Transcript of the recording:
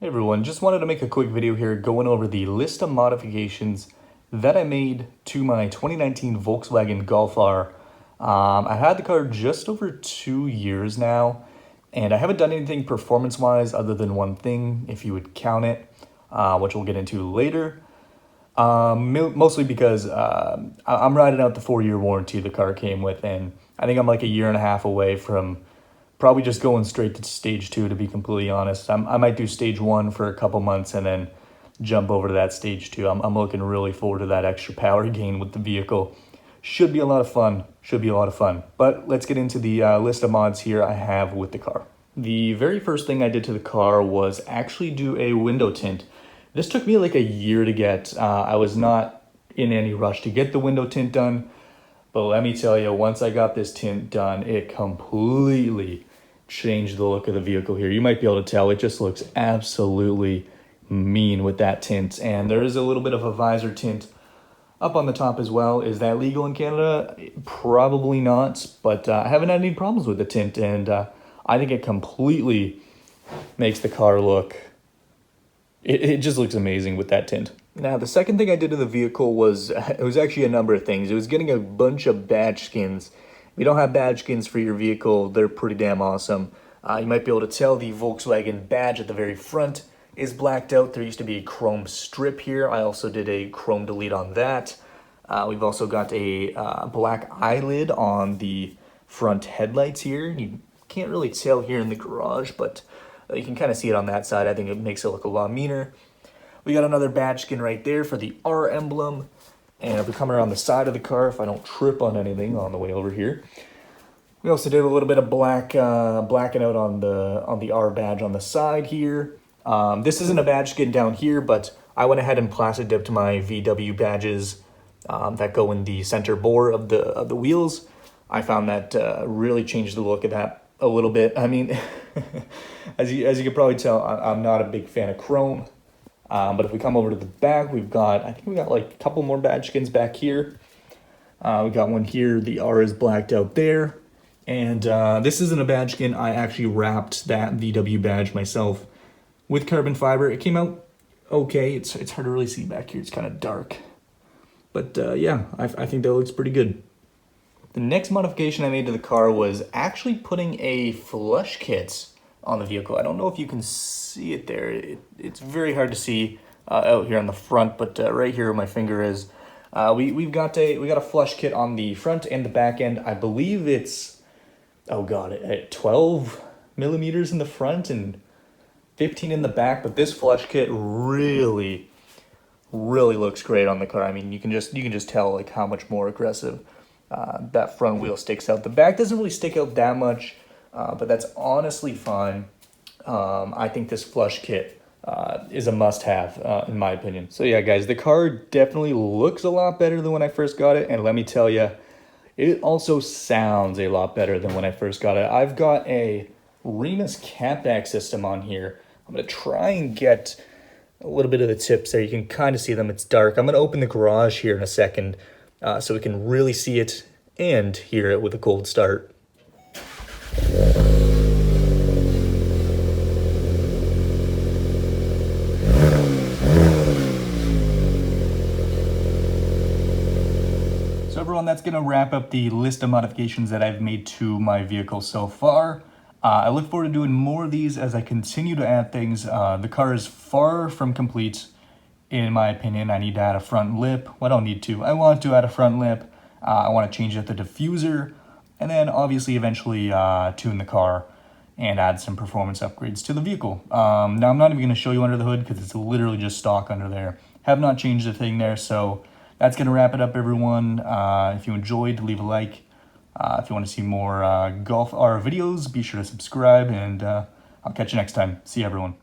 Hey everyone, just wanted to make a quick video here going over the list of modifications that I made to my 2019 Volkswagen Golf R. I had the car just over 2 years now, and I haven't done anything performance-wise other than one thing, if you would count it, which we'll get into later. Mostly because I'm riding out the 4-year warranty the car came with, and I think I'm like a year and a half away from probably just going straight to stage 2, to be completely honest. I might do stage 1 for a couple months and then jump over to that stage 2. I'm looking really forward to that extra power gain with the vehicle. Should be a lot of fun. But let's get into the list of mods here I have with the car. The very first thing I did to the car was actually do a window tint. This took me like a year to get. I was not in any rush to get the window tint done. But let me tell you, once I got this tint done, it completely changed the look of the vehicle here. You might be able to tell, it just looks absolutely mean with that tint. And there is a little bit of a visor tint up on the top as well. Is that legal in Canada? Probably not, but I haven't had any problems with the tint, and I think it completely makes the car look, it just looks amazing with that tint. Now, the second thing I did to the vehicle was, it was actually a number of things. It was getting a bunch of badge skins. If you don't have badge skins for your vehicle, they're pretty damn awesome. You might be able to tell the Volkswagen badge at the very front is blacked out. There used to be a chrome strip here. I also did a chrome delete on that. We've also got a black eyelid on the front headlights here. You can't really tell here in the garage, but you can kind of see it on that side. I think it makes it look a lot meaner. We got another badge skin right there for the R emblem. And if we come around the side of the car, if I don't trip on anything on the way over here, we also did a little bit of blacking out on the R badge on the side here. This isn't a badge skin down here, but I went ahead and plastic dipped my VW badges that go in the center bore of the wheels. I found that really changed the look of that a little bit. I mean, as you can probably tell, I'm not a big fan of chrome. But if we come over to the back, I think we got like a couple more badge skins back here. We got one here, the R is blacked out there. And this isn't a badge skin. I actually wrapped that VW badge myself with carbon fiber. It came out okay. It's hard to really see back here. It's kind of dark. But yeah, I think that looks pretty good. The next modification I made to the car was actually putting a flush kit on the vehicle. I don't know if you can see it there. It's very hard to see out here on the front, but right here where my finger is, we got a flush kit on the front and the back end. I believe it's, oh god, at 12 millimeters in the front and 15 in the back. But this flush kit really looks great on the car. I mean, you can just tell like how much more aggressive that front wheel sticks out. The back doesn't really stick out that much. But that's honestly fine. I think this flush kit is a must-have, in my opinion. So yeah, guys, the car definitely looks a lot better than when I first got it. And let me tell you, it also sounds a lot better than when I first got it. I've got a Remus catback system on here. I'm going to try and get a little bit of the tips there. You can kind of see them. It's dark. I'm going to open the garage here in a second so we can really see it and hear it with a cold start. So everyone, that's going to wrap up the list of modifications that I've made to my vehicle so far. I look forward to doing more of these as I continue to add things. The car is far from complete, in my opinion. I need to add a front lip. Well, I don't need to. I want to add a front lip. I want to change out the diffuser. And then obviously eventually tune the car and add some performance upgrades to the vehicle. Now I'm not even going to show you under the hood because it's literally just stock under there. Have not changed a thing there, so that's going to wrap it up, everyone. If you enjoyed, leave a like. If you want to see more Golf R videos, be sure to subscribe, and I'll catch you next time. See you, everyone.